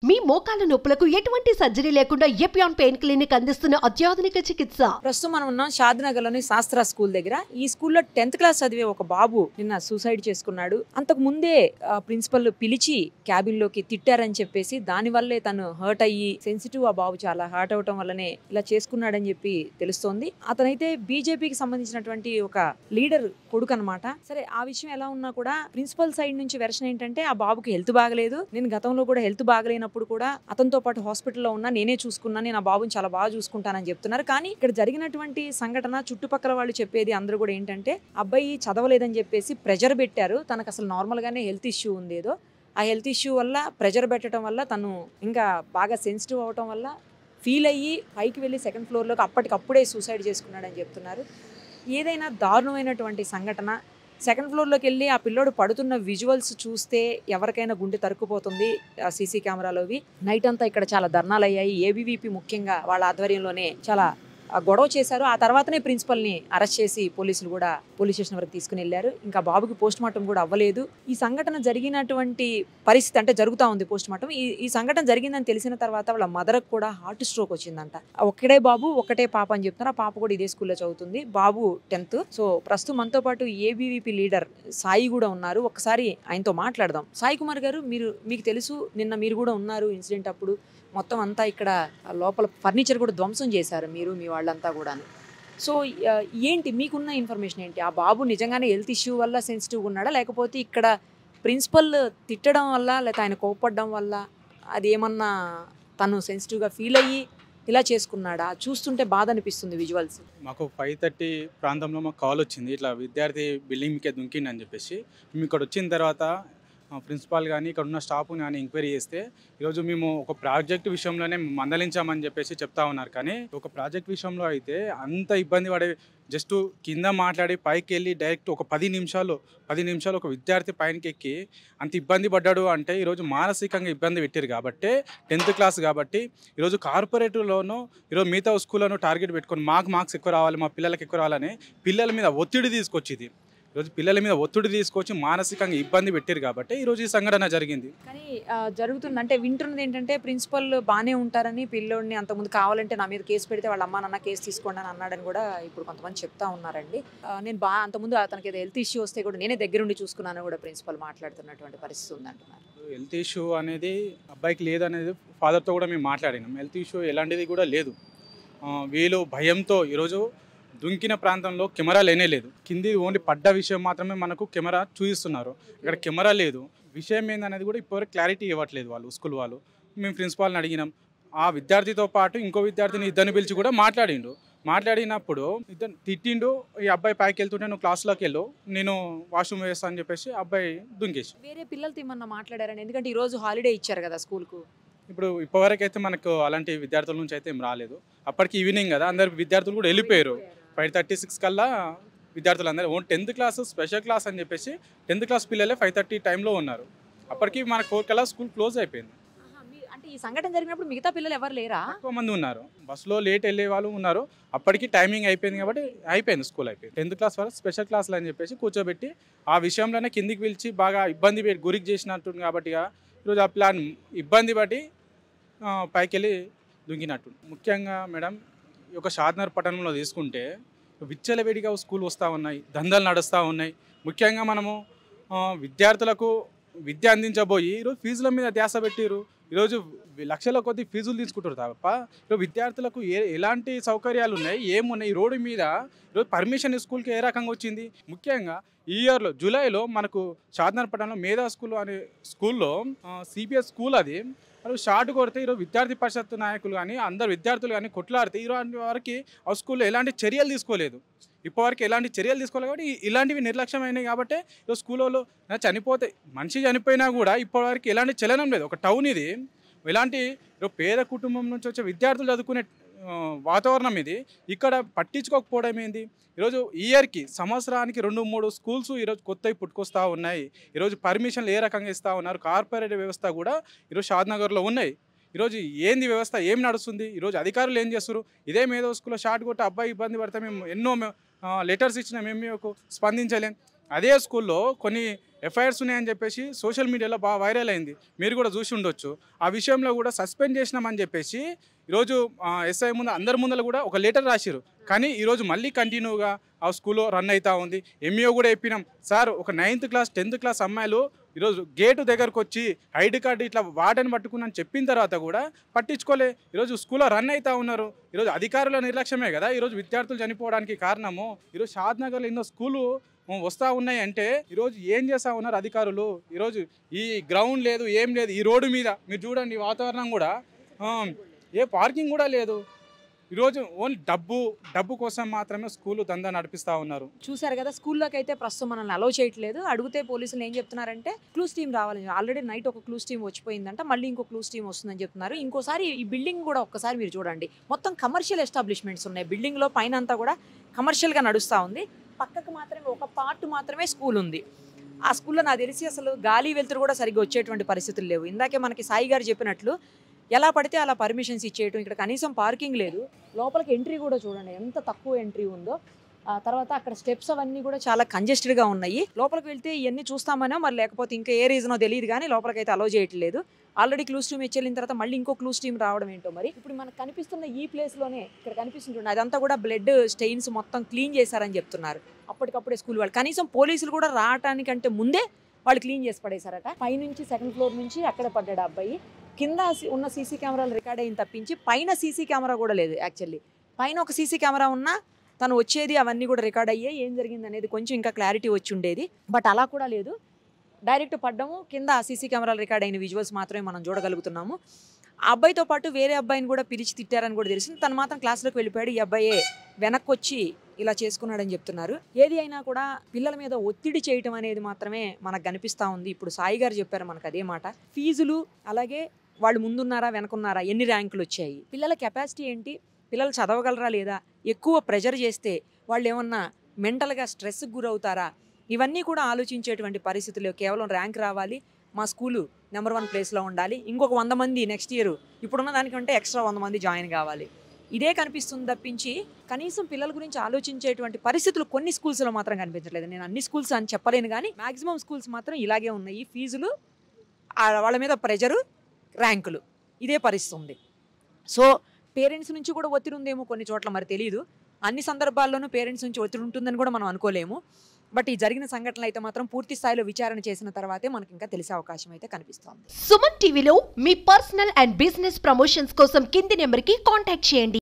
మీ మోకాల నొప్పులకు ఎటువంటి సర్జరీ లేకుండా ఎపియాన్ పెయిన్ క్లినిక్ అందిస్తున్న అత్యాధునిక చికిత్స. ప్రస్తుతం మనం ఉన్నాం షాద్నగర్లోని శాస్త్ర స్కూల్ దగ్గర. ఈ స్కూల్లో 10th క్లాస్ చదివే ఒక బాబు నిన్న సూసైడ్ చేసుకున్నాడు. అంతకు ముందే ప్రిన్సిపల్ పిలిచి క్యాబిన్ లోకి తిట్టారని చెప్పేసి దానివల్లే తను హర్ట్ అయ్యి సెన్సిటివ్ ఆ బాబు చాలా హర్ట్ అవటం వల్లనే ఇలా చేసుకున్నాడని చెప్పి తెలుస్తోంది. అతనైతే బీజేపీకి సంబంధించినటువంటి ఒక లీడర్ కొడుకు అనమాట. సరే, ఆ విషయం ఎలా ఉన్నా కూడా ప్రిన్సిపల్ సైడ్ నుంచి వెర్షన్ ఏంటంటే ఆ బాబుకి హెల్త్ బాగలేదు, నేను గతంలో కూడా హెల్త్ బాగలేనప్పుడు కూడా అతనితో పాటు హాస్పిటల్లో ఉన్నా, నేనే చూసుకున్నాను, నేను ఆ బాబుని చాలా బాగా చూసుకుంటానని చెప్తున్నారు. కానీ ఇక్కడ జరిగినటువంటి సంఘటన చుట్టుపక్కల వాళ్ళు చెప్పేది అందరూ కూడా ఏంటంటే అబ్బాయి చదవలేదని చెప్పేసి ప్రెజర్ పెట్టారు. తనకు అసలు నార్మల్ గానే హెల్త్ ఇష్యూ ఉంది, ఏదో ఆ హెల్త్ ఇష్యూ వల్ల ప్రెజర్ పెట్టడం వల్ల తను ఇంకా బాగా సెన్సిటివ్ అవటం వల్ల ఫీల్ అయ్యి పైకి వెళ్ళి 2nd ఫ్లోర్లోకి అప్పటికప్పుడే సూసైడ్ చేసుకున్నాడని చెప్తున్నారు. ఏదైనా దారుణమైనటువంటి సంఘటన 2nd ఫ్లోర్లోకి వెళ్ళి ఆ పిల్లోడు పడుతున్న విజువల్స్ చూస్తే ఎవరికైనా గుండె తరుక్కుపోతుంది. సీసీ కెమెరాలోవి నైట్ అంతా ఇక్కడ చాలా ధర్నాలు అయ్యాయి. ఏబీవీపీ ముఖ్యంగా వాళ్ళ ఆధ్వర్యంలోనే చాలా గొడవ చేశారు. ఆ తర్వాతనే ప్రిన్సిపల్ని అరెస్ట్ చేసి పోలీసులు కూడా పోలీస్ స్టేషన్ వరకు తీసుకుని వెళ్ళారు. ఇంకా బాబుకి పోస్ట్ మార్టం కూడా అవ్వలేదు. ఈ సంఘటన జరిగినటువంటి పరిస్థితి అంటే జరుగుతూ ఉంది పోస్ట్ మార్టం. ఈ సంఘటన జరిగిందని తెలిసిన తర్వాత వాళ్ళ మదర్కి కూడా హార్ట్ స్ట్రోక్ వచ్చిందంట. ఒక్కడే బాబు ఒకటే పాప అని చెప్తున్నారు. ఆ పాప కూడా ఇదే స్కూల్లో చదువుతుంది. బాబు 10th. సో ప్రస్తుతం మనతో పాటు ఏబీవీపీ లీడర్ సాయి కూడా ఉన్నారు. ఒకసారి ఆయనతో మాట్లాడదాం. సాయి కుమార్ గారు, మీకు తెలుసు, నిన్న మీరు కూడా ఉన్నారు ఇన్సిడెంట్ అప్పుడు. మొత్తం అంతా ఇక్కడ లోపల ఫర్నిచర్ కూడా ధ్వంసం చేశారు మీరు, మీ వాళ్ళంతా కూడా. సో ఏంటి మీకున్న ఇన్ఫర్మేషన్ ఏంటి? ఆ బాబు నిజంగానే హెల్త్ ఇష్యూ వల్ల సెన్సిటివ్గా ఉన్నాడా, లేకపోతే ఇక్కడ ప్రిన్సిపల్ తిట్టడం వల్ల, లేకపోతే ఆయన కోప్పడడం వల్ల అది ఏమన్నా తను సెన్సిటివ్గా ఫీల్ అయ్యి ఇలా చేసుకున్నాడా? చూస్తుంటే బాధ అనిపిస్తుంది విజువల్స్. మాకు 5:30 ప్రాంతంలో మాకు కాల్ వచ్చింది, ఇట్లా విద్యార్థి బిల్డింగ్ మీకే దుంకిండి అని చెప్పేసి. మేము ఇక్కడ వచ్చిన తర్వాత ప్రిన్సిపాల్ కానీ ఇక్కడ ఉన్న స్టాఫ్ కానీ ఎంక్వైరీ చేస్తే ఈరోజు మేము ఒక ప్రాజెక్ట్ విషయంలోనే మందలించామని చెప్పేసి చెప్తా ఉన్నారు. కానీ ఒక ప్రాజెక్ట్ విషయంలో అయితే అంత ఇబ్బంది పడే, జస్ట్ కింద మాట్లాడి పైకి వెళ్ళి డైరెక్ట్ ఒక 10 నిమిషాలు ఒక విద్యార్థి పైనకి ఎక్కి అంత ఇబ్బంది పడ్డాడు అంటే ఈరోజు మానసికంగా ఇబ్బంది పెట్టారు. కాబట్టి 10th క్లాస్ కాబట్టి ఈరోజు కార్పొరేటివ్లోనూ ఈరోజు మిగతా స్కూల్లోనూ టార్గెట్ పెట్టుకొని మార్క్స్ ఎక్కువ రావాలి, మా పిల్లలకి ఎక్కువ రావాలని పిల్లల మీద ఒత్తిడి తీసుకొచ్చింది. ఈరోజు పిల్లల మీద ఒత్తిడి తీసుకొచ్చి మానసికంగా ఇబ్బంది పెట్టారు కాబట్టి ఈరోజు ఈ సంఘటన జరిగింది. కానీ జరుగుతుంది అంటే వింటున్నది ఏంటంటే ప్రిన్సిపల్ బాగానే ఉంటారని, పిల్లోడిని అంతకుముందు కావాలంటే నా మీద కేసు పెడితే వాళ్ళ అమ్మ నాన్న కేసు తీసుకోండి అని అన్నాడని కూడా ఇప్పుడు కొంతమంది చెప్తా ఉన్నారండి. నేను అంతకుముందు అతనికి ఏదో హెల్త్ ఇష్యూ వస్తే కూడా నేనే దగ్గరుండి చూసుకున్నాను కూడా ప్రిన్సిపల్ మాట్లాడుతున్నటువంటి పరిస్థితి ఉందంటున్నారు. హెల్త్ ఇష్యూ అనేది అబ్బాయికి లేదనేది ఫాదర్తో కూడా మేము మాట్లాడినాం. హెల్త్ ఇష్యూ ఎలాంటిది కూడా లేదు. వీళ్ళు భయంతో ఈరోజు దుంకిన ప్రాంతంలో కెమెరా లేనే లేదు. కింది ఓన్లీ పడ్డ విషయం మాత్రమే మనకు కెమెరా చూపిస్తున్నారు. ఇక్కడ కెమెరా లేదు. విషయం ఏందనేది కూడా ఇప్పటివరకు క్లారిటీ ఇవ్వట్లేదు వాళ్ళు, స్కూల్ వాళ్ళు. మేము ప్రిన్సిపాల్ని అడిగినాం. ఆ విద్యార్థితో పాటు ఇంకో విద్యార్థిని ఇద్దరిని పిలిచి కూడా మాట్లాడినప్పుడు ఇద్దరు తిట్టిండు. ఈ అబ్బాయి పైకి వెళ్తుంటే నువ్వు క్లాస్లోకి వెళ్ళు, నేను వాష్రూమ్ వేస్తాను అని చెప్పేసి అబ్బాయి దుంకేసి. వేరే పిల్లలతో ఏమన్నా మాట్లాడారని? ఎందుకంటే ఈరోజు హాలిడే ఇచ్చారు కదా స్కూల్కు. ఇప్పటివరకు అయితే మనకు అలాంటి విద్యార్థుల నుంచి అయితే ఏం రాలేదు. అప్పటికి ఈవినింగ్ కదా, అందరు విద్యార్థులు కూడా వెళ్ళిపోయారు. 5:36 కల్లా విద్యార్థులు అందరూ 10th క్లాస్ స్పెషల్ క్లాస్ అని చెప్పేసి 10th క్లాస్ పిల్లలే 5:30 టైంలో ఉన్నారు. అప్పటికి మనకు 4 కల్లా స్కూల్ క్లోజ్ అయిపోయింది. అంటే ఈ సంఘటన జరిగినప్పుడు మిగతా పిల్లలు ఎవరు లేరా? ఎక్కువ మంది ఉన్నారు. బస్సులో లేట్ వెళ్ళే వాళ్ళు ఉన్నారు. అప్పటికి టైమింగ్ అయిపోయింది కాబట్టి అయిపోయింది, స్కూల్ అయిపోయింది. 10th క్లాస్ వరకు స్పెషల్ క్లాసులు అని చెప్పేసి కూర్చోబెట్టి ఆ విషయంలోనే కిందికి పిలిచి బాగా ఇబ్బంది గురికి చేసినట్టు కాబట్టి ఈరోజు ఆ ప్లాన్ ఇబ్బంది పట్టి పైకి వెళ్ళి దుంకినట్టు. ముఖ్యంగా మేడం, ఈ యొక్క షాద్నగర్ పట్టణంలో తీసుకుంటే విచ్చలవిడిగా స్కూల్ వస్తూ ఉన్నాయి, దందాలు నడుస్తూ ఉన్నాయి. ముఖ్యంగా మనము విద్యార్థులకు విద్య అందించబోయి ఈరోజు ఫీజుల మీద ధ్యాస పెట్టిరు. ఈరోజు లక్షల కొద్ది ఫీజులు తీసుకుంటారు తప్ప ఈరోజు విద్యార్థులకు ఎలాంటి సౌకర్యాలు ఉన్నాయి, ఏమున్నాయి? ఈ రోడ్డు మీద ఈరోజు పర్మిషన్ స్కూల్కి ఏ రకంగా వచ్చింది? ముఖ్యంగా ఈ ఇయర్లో జూలైలో మనకు షాద్నగర్ పట్టణంలో మేధా స్కూల్ అనే స్కూల్లో సిబిఎస్ స్కూల్ అది షార్ట్ కొడితే ఈరోజు విద్యార్థి పరిషత్ నాయకులు కానీ అందరు విద్యార్థులు కానీ కొట్లాడితే ఈరోజు వరకు ఆ స్కూల్లో ఎలాంటి చర్యలు తీసుకోలేదు. ఇప్పటివరకు ఎలాంటి చర్యలు తీసుకోలేదు కాబట్టి ఇలాంటివి నిర్లక్ష్యమైనవి. కాబట్టి ఈరోజు స్కూల్లో చనిపోతే మనిషి చనిపోయినా కూడా ఇప్పటివరకు ఎలాంటి చలనం లేదు. ఒక టౌన్ ఇది, ఎలాంటి పేద కుటుంబం నుంచి వచ్చే విద్యార్థులు చదువుకునే వాతావరణం ఇది. ఇక్కడ పట్టించుకోకపోవడం ఏంది? ఈరోజు ఇయర్కి సంవత్సరానికి 2-3 స్కూల్స్ ఈరోజు కొత్తవి పుట్టుకొస్తూ ఉన్నాయి. ఈరోజు పర్మిషన్లు ఏ రకంగా ఇస్తూ ఉన్నారు? కార్పొరేట్ వ్యవస్థ కూడా ఈరోజు షాద్నగర్లో ఉన్నాయి. ఈరోజు ఏంది వ్యవస్థ, ఏం నడుస్తుంది? ఈరోజు అధికారులు ఏం చేస్తారు? ఇదే మేధో స్కూల్లో షార్ట్ కొట్టి అబ్బాయి ఇబ్బంది పడితే మేము ఎన్నో లెటర్స్ ఇచ్చినా మేము స్పందించలేం. అదే స్కూల్లో కొన్ని ఎఫ్ఐఆర్స్ ఉన్నాయని చెప్పేసి సోషల్ మీడియాలో బాగా వైరల్ అయింది, మీరు కూడా చూసి ఉండొచ్చు. ఆ విషయంలో కూడా సస్పెండ్ చేసినామని చెప్పేసి ఈరోజు ఎస్ఐ ముందు అందరి ముందర కూడా ఒక లెటర్ రాసిరు. కానీ ఈరోజు మళ్ళీ కంటిన్యూగా ఆ స్కూల్లో రన్ అవుతూ ఉంది. ఎంఈఓ కూడా చెప్పినాం, సార్ ఒక 9th క్లాస్ 10th క్లాస్ అమ్మాయిలు ఈరోజు గేటు దగ్గరకు వచ్చి ఐడి కార్డు ఇట్లా వాటని పట్టుకున్నాను చెప్పిన తర్వాత కూడా పట్టించుకోలే. ఈరోజు స్కూల్లో రన్ అవుతూ ఉన్నారు. ఈరోజు అధికారుల నిర్లక్ష్యమే కదా ఈరోజు విద్యార్థులు చనిపోవడానికి కారణము. ఈరోజు షాద్నగర్లో ఎన్నో స్కూలు వస్తూ ఉన్నాయి అంటే ఈరోజు ఏం చేస్తూ ఉన్నారు అధికారులు. ఈరోజు ఈ గ్రౌండ్ లేదు, ఏం లేదు. ఈ రోడ్డు మీద మీరు చూడండి, వాతావరణం కూడా ఏ పార్కింగ్ కూడా లేదు. ఈరోజు ఓన్లీ డబ్బు కోసం మాత్రమే స్కూలు దందా నడిపిస్తూ ఉన్నారు. చూసారు కదా, స్కూల్లోకి అయితే ప్రస్తుతం మనల్ని అలౌ చేయట్లేదు. అడిగితే పోలీసులు ఏం చెప్తున్నారంటే క్లూస్ టీమ్ రావాలని. ఆల్రెడీ నైట్ ఒక క్లూస్ టీమ్ వచ్చిపోయిందంట, మళ్ళీ ఇంకో క్లూస్ టీమ్ వస్తుందని చెప్తున్నారు. ఇంకోసారి ఈ బిల్డింగ్ కూడా ఒక్కసారి మీరు చూడండి, మొత్తం కమర్షియల్ ఎస్టాబ్లిష్మెంట్స్ ఉన్నాయి. బిల్డింగ్లో పైన అంతా కూడా కమర్షియల్గా నడుస్తూ ఉంది. పక్కకు మాత్రమే ఒక పార్ట్ మాత్రమే స్కూల్ ఉంది. ఆ స్కూల్లో నాకు తెలిసి అసలు గాలి వెలుతురు కూడా సరిగ్గా వచ్చేటువంటి పరిస్థితులు లేవు. ఇందాకే మనకి సాయి గారు చెప్పినట్లు ఎలా పడితే అలా పర్మిషన్స్ ఇచ్చేయటం, ఇక్కడ కనీసం పార్కింగ్ లేదు. లోపలికి ఎంట్రీ కూడా చూడండి ఎంత తక్కువ ఎంట్రీ ఉందో. ఆ తర్వాత అక్కడ స్టెప్స్ అవన్నీ కూడా చాలా కంజెస్టెడ్గా ఉన్నాయి. లోపలికి వెళ్తే ఇవన్నీ చూస్తామనో మరి లేకపోతే ఇంకా ఏ రీజనో తెలియదు కానీ లోపలికి అయితే అలౌ చేయట్లేదు. ఆల్రెడీ క్లూస్ టీమ్ వెళ్ళిన తర్వాత మళ్ళీ ఇంకో క్లూస్ టీమ్ రావడం ఏంటో మరి. ఇప్పుడు మనకు కనిపిస్తున్న ఈ ప్లేస్లోనే ఇక్కడ కనిపిస్తుంది, అదంతా కూడా బ్లడ్ స్టెయిన్స్ మొత్తం క్లీన్ చేశారని చెప్తున్నారు అప్పటికప్పుడే స్కూల్ వాళ్ళు. కనీసం పోలీసులు కూడా రావడానికంటే ముందే వాళ్ళు క్లీన్ చేసి పడేశారట. పైనుంచి 2nd ఫ్లోర్ నుంచి అక్కడ పడ్డాడు అబ్బాయి. కింద ఉన్న సీసీ కెమెరాలు రికార్డ్ అయిన తప్పించి పైన సీసీ కెమెరా కూడా లేదు. యాక్చువల్లీ పైన ఒక సీసీ కెమెరా ఉన్నా తను వచ్చేది అవన్నీ కూడా రికార్డ్ అయ్యాయి, ఏం జరిగింది అనేది కొంచెం ఇంకా క్లారిటీ వచ్చి ఉండేది. బట్ అలా కూడా లేదు, డైరెక్ట్ పడ్డము కింద సీసీ కెమెరాలు రికార్డ్ అయిన విజువల్స్ మాత్రమే మనం చూడగలుగుతున్నాము. ఆ అబ్బాయితో పాటు వేరే అబ్బాయిని కూడా పిలిచి తిట్టారని కూడా తెలిసింది. తను మాత్రం క్లాస్లోకి వెళ్ళిపోయాడు. ఈ అబ్బాయే వెనక్కి వచ్చి ఇలా చేసుకున్నాడని చెప్తున్నారు. ఏది అయినా కూడా పిల్లల మీద ఒత్తిడి చేయటం అనేది మాత్రమే మనకు కనిపిస్తూ ఉంది. ఇప్పుడు సాయి గారు చెప్పారు మనకు అదే మాట. ఫీజులు, అలాగే వాళ్ళు ముందున్నారా వెనకున్నారా, ఎన్ని ర్యాంకులు వచ్చాయి, పిల్లల కెపాసిటీ ఏంటి, పిల్లలు చదవగలరా లేదా, ఎక్కువ ప్రెజర్ చేస్తే వాళ్ళు ఏమన్నా మెంటల్గా స్ట్రెస్కి గురవుతారా, ఇవన్నీ కూడా ఆలోచించేటువంటి పరిస్థితులు. కేవలం ర్యాంక్ రావాలి, మా స్కూలు నెంబర్ 1 ప్లేస్లో ఉండాలి, ఇంకొక 100 మంది నెక్స్ట్ ఇయర్ ఇప్పుడున్న దానికంటే ఎక్స్ట్రా 100 మంది జాయిన్ కావాలి, ఇదే కనిపిస్తుంది తప్పించి కనీసం పిల్లల గురించి ఆలోచించేటువంటి పరిస్థితులు కొన్ని స్కూల్స్లో మాత్రం కనిపించట్లేదు. నేను అన్ని స్కూల్స్ అని చెప్పలేను కానీ మ్యాక్సిమం స్కూల్స్ మాత్రం ఇలాగే ఉన్నాయి. ఫీజులు, వాళ్ళ మీద ప్రెజరు, ర్యాంకులు, ఇదే పరిస్థితి ఉంది. సో పేరెంట్స్ నుంచి కూడా ఒత్తిడి ఉందేమో కొన్ని చోట్ల, మరి తెలియదు. అన్ని సందర్భాల్లోనూ పేరెంట్స్ నుంచి ఒత్తిడి ఉంటుందని కూడా మనం అనుకోలేము. బట్ ఈ జరిగిన సంఘటనలు అయితే మాత్రం పూర్తి స్థాయిలో విచారణ చేసిన తర్వాతే మనకి ఇంకా తెలిసే అవకాశం అయితే కనిపిస్తోంది. సుమన్ టీవీలో మీ పర్సనల్ అండ్ బిజినెస్ ప్రమోషన్స్ కోసం కింది నెంబర్కి కాంటాక్ట్ చేయండి.